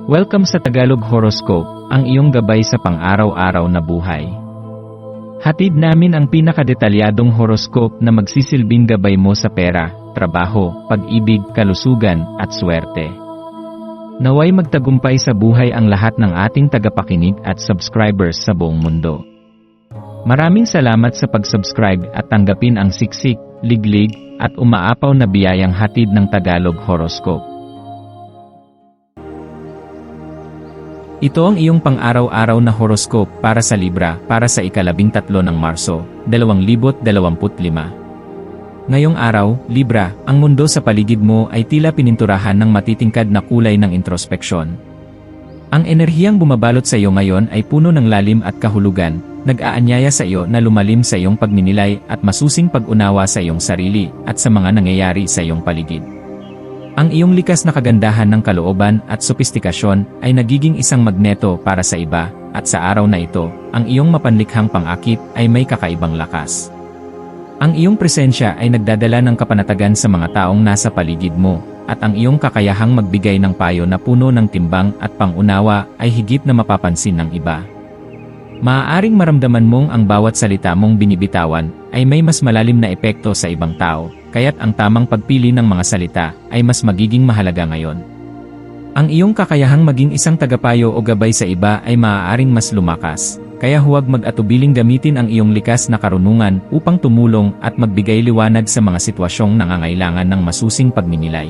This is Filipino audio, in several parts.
Welcome sa Tagalog Horoscope, ang iyong gabay sa pang-araw-araw na buhay. Hatid namin ang pinakadetalyadong horoscope na magsisilbing gabay mo sa pera, trabaho, pag-ibig, kalusugan, at swerte. Naway magtagumpay sa buhay ang lahat ng ating tagapakinig at subscribers sa buong mundo. Maraming salamat sa pag-subscribe at tanggapin ang siksik, liglig, at umaapaw na biyayang hatid ng Tagalog Horoscope. Ito ang iyong pang-araw-araw na horoscope para sa Libra para sa ika-13 ng Marso, 2025. Ngayong araw, Libra, ang mundo sa paligid mo ay tila pininturahan ng matitingkad na kulay ng introspeksyon. Ang enerhiyang bumabalot sa iyo ngayon ay puno ng lalim at kahulugan, nag-aanyaya sa iyo na lumalim sa iyong pagninilay at masusing pag-unawa sa iyong sarili at sa mga nangyayari sa iyong paligid. Ang iyong likas na kagandahan ng kalooban at sopistikasyon ay nagiging isang magneto para sa iba, at sa araw na ito, ang iyong mapanlikhang pang-akit ay may kakaibang lakas. Ang iyong presensya ay nagdadala ng kapanatagan sa mga taong nasa paligid mo, at ang iyong kakayahang magbigay ng payo na puno ng timbang at pang-unawa ay higit na mapapansin ng iba. Maaaring maramdaman mong ang bawat salita mong binibitawan ay may mas malalim na epekto sa ibang tao, kaya't ang tamang pagpili ng mga salita ay mas magiging mahalaga ngayon. Ang iyong kakayahang maging isang tagapayo o gabay sa iba ay maaaring mas lumakas, kaya huwag mag-atubiling gamitin ang iyong likas na karunungan upang tumulong at magbigay liwanag sa mga sitwasyong nangangailangan ng masusing pagninilay.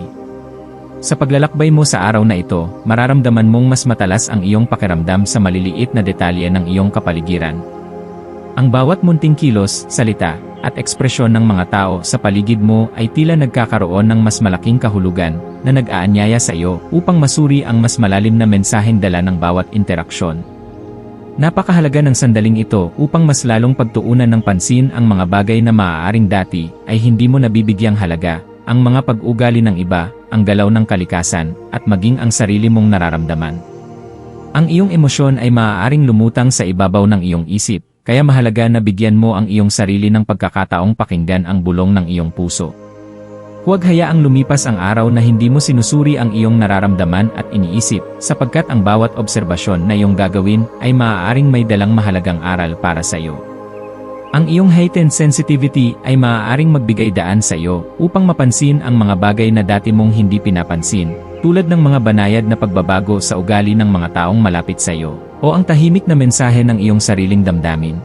Sa paglalakbay mo sa araw na ito, mararamdaman mong mas matalas ang iyong pakiramdam sa maliliit na detalye ng iyong kapaligiran. Ang bawat munting kilos, salita, at ekspresyon ng mga tao sa paligid mo ay tila nagkakaroon ng mas malaking kahulugan na nag-aanyaya sa iyo upang masuri ang mas malalim na mensaheng dala ng bawat interaksyon. Napakahalaga ng sandaling ito upang mas lalong pagtuunan ng pansin ang mga bagay na maaaring dati ay hindi mo nabibigyang halaga, ang mga pag-ugali ng iba, ang galaw ng kalikasan, at maging ang sarili mong nararamdaman. Ang iyong emosyon ay maaaring lumutang sa ibabaw ng iyong isip, kaya mahalaga na bigyan mo ang iyong sarili ng pagkakataong pakinggan ang bulong ng iyong puso. Huwag hayaang lumipas ang araw na hindi mo sinusuri ang iyong nararamdaman at iniisip, sapagkat ang bawat obserbasyon na iyong gagawin ay maaaring may dalang mahalagang aral para sa iyo. Ang iyong heightened sensitivity ay maaaring magbigay daan sa iyo upang mapansin ang mga bagay na dati mong hindi pinapansin, tulad ng mga banayad na pagbabago sa ugali ng mga taong malapit sa iyo, o ang tahimik na mensahe ng iyong sariling damdamin.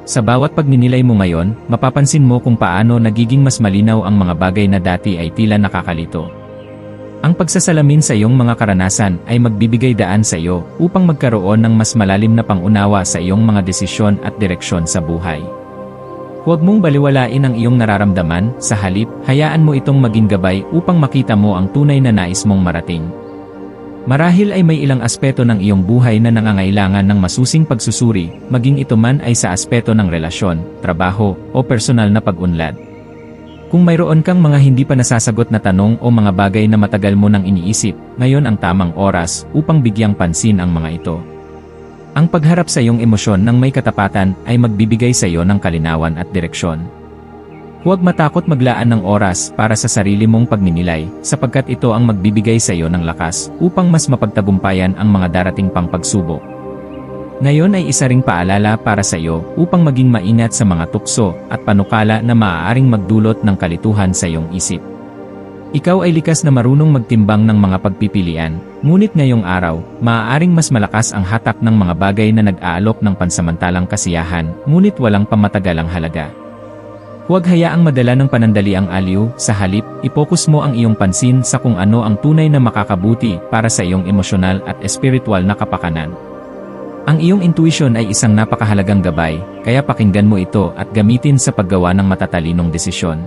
Sa bawat pagninilay mo ngayon, mapapansin mo kung paano nagiging mas malinaw ang mga bagay na dati ay tila nakakalito. Ang pagsasalamin sa iyong mga karanasan ay magbibigay daan sa iyo upang magkaroon ng mas malalim na pangunawa sa iyong mga desisyon at direksyon sa buhay. Huwag mong baliwalain ang iyong nararamdaman, sa halip, hayaan mo itong maging gabay upang makita mo ang tunay na nais mong marating. Marahil ay may ilang aspeto ng iyong buhay na nangangailangan ng masusing pagsusuri, maging ito man ay sa aspeto ng relasyon, trabaho, o personal na pag-unlad. Kung mayroon kang mga hindi pa nasasagot na tanong o mga bagay na matagal mo nang iniisip, ngayon ang tamang oras upang bigyang pansin ang mga ito. Ang pagharap sa iyong emosyon ng may katapatan ay magbibigay sa iyo ng kalinawan at direksyon. Huwag matakot maglaan ng oras para sa sarili mong pagninilay, sapagkat ito ang magbibigay sa iyo ng lakas upang mas mapagtagumpayan ang mga darating pang pagsubok. Ngayon ay isa ring paalala para sa iyo upang maging maingat sa mga tukso at panukala na maaaring magdulot ng kalituhan sa iyong isip. Ikaw ay likas na marunong magtimbang ng mga pagpipilian, ngunit ngayong araw, maaaring mas malakas ang hatak ng mga bagay na nag-aalok ng pansamantalang kasiyahan, ngunit walang pamatagalang halaga. Huwag hayaang madala ng panandali ang aliw, sa halip, ipokus mo ang iyong pansin sa kung ano ang tunay na makakabuti para sa iyong emosyonal at espiritual na kapakanan. Ang iyong intuition ay isang napakahalagang gabay, kaya pakinggan mo ito at gamitin sa paggawa ng matatalinong desisyon.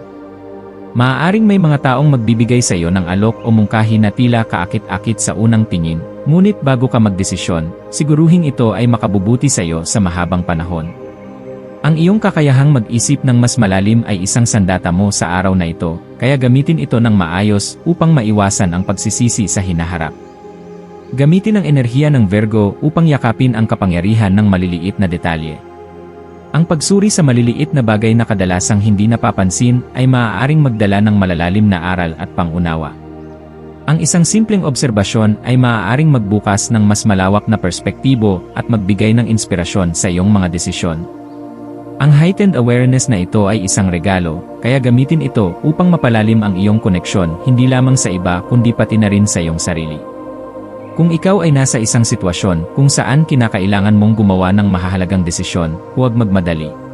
Maaaring may mga taong magbibigay sa iyo ng alok o mungkahi na tila kaakit-akit sa unang tingin, ngunit bago ka magdesisyon, siguruhin ito ay makabubuti sa iyo sa mahabang panahon. Ang iyong kakayahang mag-isip ng mas malalim ay isang sandata mo sa araw na ito, kaya gamitin ito ng maayos upang maiwasan ang pagsisisi sa hinaharap. Gamitin ang enerhiya ng Virgo upang yakapin ang kapangyarihan ng maliliit na detalye. Ang pagsuri sa maliliit na bagay na kadalasang hindi napapansin ay maaaring magdala ng malalalim na aral at pangunawa. Ang isang simpleng obserbasyon ay maaaring magbukas ng mas malawak na perspektibo at magbigay ng inspirasyon sa iyong mga desisyon. Ang heightened awareness na ito ay isang regalo, kaya gamitin ito upang mapalalim ang iyong koneksyon hindi lamang sa iba kundi pati na rin sa iyong sarili. Kung ikaw ay nasa isang sitwasyon kung saan kinakailangan mong gumawa ng mahahalagang desisyon, huwag magmadali.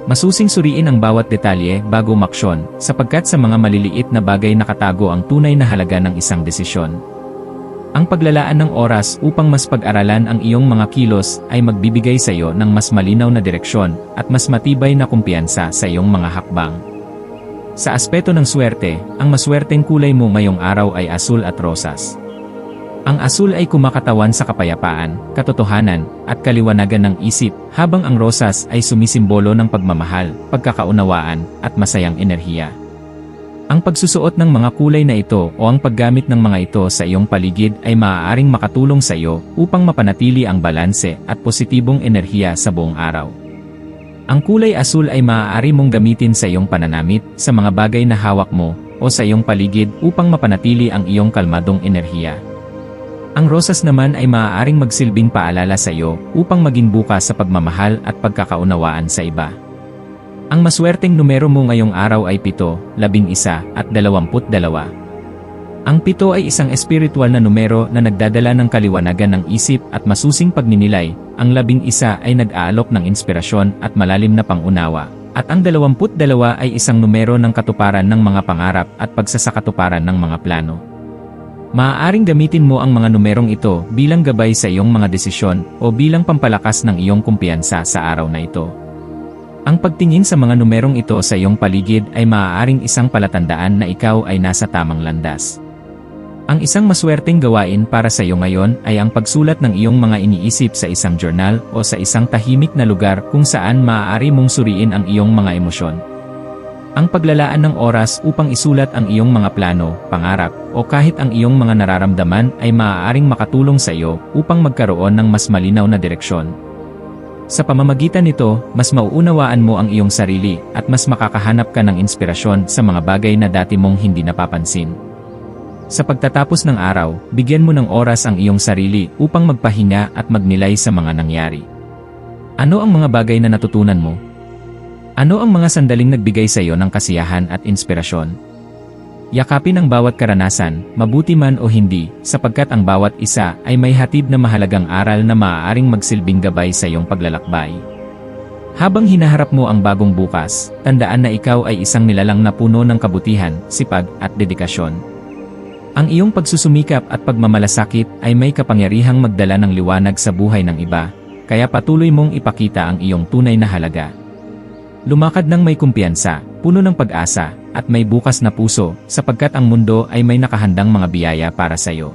Masusing suriin ang bawat detalye bago umaksyon, sapagkat sa mga maliliit na bagay nakatago ang tunay na halaga ng isang desisyon. Ang paglalaan ng oras upang mas pag-aralan ang iyong mga kilos ay magbibigay sa iyo ng mas malinaw na direksyon at mas matibay na kumpiyansa sa iyong mga hakbang. Sa aspeto ng swerte, ang maswerteng kulay mo ngayong araw ay asul at rosas. Ang asul ay kumakatawan sa kapayapaan, katotohanan, at kaliwanagan ng isip, habang ang rosas ay sumisimbolo ng pagmamahal, pagkakaunawaan, at masayang enerhiya. Ang pagsusuot ng mga kulay na ito o ang paggamit ng mga ito sa iyong paligid ay maaaring makatulong sa iyo upang mapanatili ang balanse at positibong enerhiya sa buong araw. Ang kulay asul ay maaari mong gamitin sa iyong pananamit, sa mga bagay na hawak mo, o sa iyong paligid upang mapanatili ang iyong kalmadong enerhiya. Ang rosas naman ay maaaring magsilbing paalala sa iyo upang maging bukas sa pagmamahal at pagkakaunawaan sa iba. Ang maswerteng numero mo ngayong araw ay 7, 11 at 22. Ang 7 ay isang espiritual na numero na nagdadala ng kaliwanagan ng isip at masusing pagninilay. Ang 11 ay nag-aalok ng inspirasyon at malalim na pangunawa. At ang 22 ay isang numero ng katuparan ng mga pangarap at pagsasakatuparan ng mga plano. Maaaring gamitin mo ang mga numerong ito bilang gabay sa iyong mga desisyon o bilang pampalakas ng iyong kumpiyansa sa araw na ito. Ang pagtingin sa mga numerong ito sa iyong paligid ay maaaring isang palatandaan na ikaw ay nasa tamang landas. Ang isang maswerteng gawain para sa iyo ngayon ay ang pagsulat ng iyong mga iniisip sa isang journal o sa isang tahimik na lugar kung saan maaari mong suriin ang iyong mga emosyon. Ang paglalaan ng oras upang isulat ang iyong mga plano, pangarap, o kahit ang iyong mga nararamdaman ay maaaring makatulong sa iyo upang magkaroon ng mas malinaw na direksyon. Sa pamamagitan nito, mas mauunawaan mo ang iyong sarili at mas makakahanap ka ng inspirasyon sa mga bagay na dati mong hindi napapansin. Sa pagtatapos ng araw, bigyan mo ng oras ang iyong sarili upang magpahinga at magnilay sa mga nangyari. Ano ang mga bagay na natutunan mo? Ano ang mga sandaling nagbigay sa iyo ng kasiyahan at inspirasyon? Yakapin ang bawat karanasan, mabuti man o hindi, sapagkat ang bawat isa ay may hatid na mahalagang aral na maaaring magsilbing gabay sa iyong paglalakbay. Habang hinaharap mo ang bagong bukas, tandaan na ikaw ay isang nilalang na puno ng kabutihan, sipag, at dedikasyon. Ang iyong pagsusumikap at pagmamalasakit ay may kapangyarihang magdala ng liwanag sa buhay ng iba, kaya patuloy mong ipakita ang iyong tunay na halaga. Lumakad ng may kumpiyansa, puno ng pag-asa, at may bukas na puso, sapagkat ang mundo ay may nakahandang mga biyaya para sa iyo.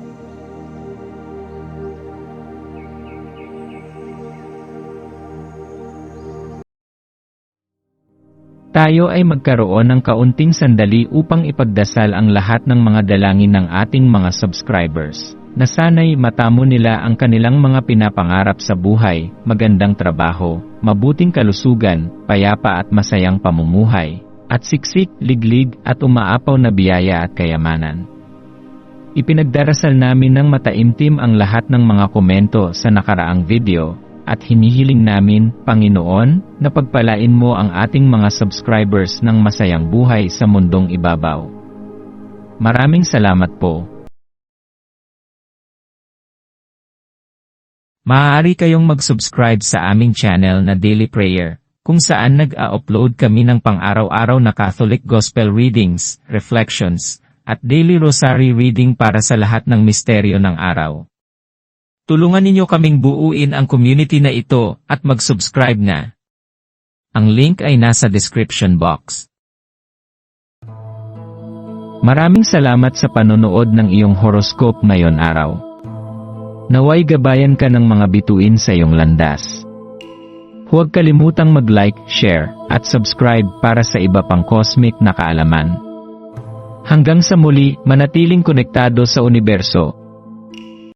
Tayo ay magkaroon ng kaunting sandali upang ipagdasal ang lahat ng mga dalangin ng ating mga subscribers, na sana'y matamo nila ang kanilang mga pinapangarap sa buhay, magandang trabaho, mabuting kalusugan, payapa at masayang pamumuhay, at siksik, liglig at umaapaw na biyaya at kayamanan. Ipinagdarasal namin ng mataimtim ang lahat ng mga komento sa nakaraang video, at hinihiling namin, Panginoon, na pagpalain mo ang ating mga subscribers ng masayang buhay sa mundong ibabaw. Maraming salamat po. Maaari kayong mag-subscribe sa aming channel na Daily Prayer, kung saan nag-a-upload kami ng pang-araw-araw na Catholic Gospel Readings, Reflections, at Daily Rosary Reading para sa lahat ng misteryo ng araw. Tulungan ninyo kaming buuin ang community na ito at mag-subscribe na. Ang link ay nasa description box. Maraming salamat sa panonood ng iyong horoscope ngayon araw. Naway gabayan ka ng mga bituin sa iyong landas. Huwag kalimutang mag-like, share, at subscribe para sa iba pang cosmic na kaalaman. Hanggang sa muli, manatiling konektado sa universo.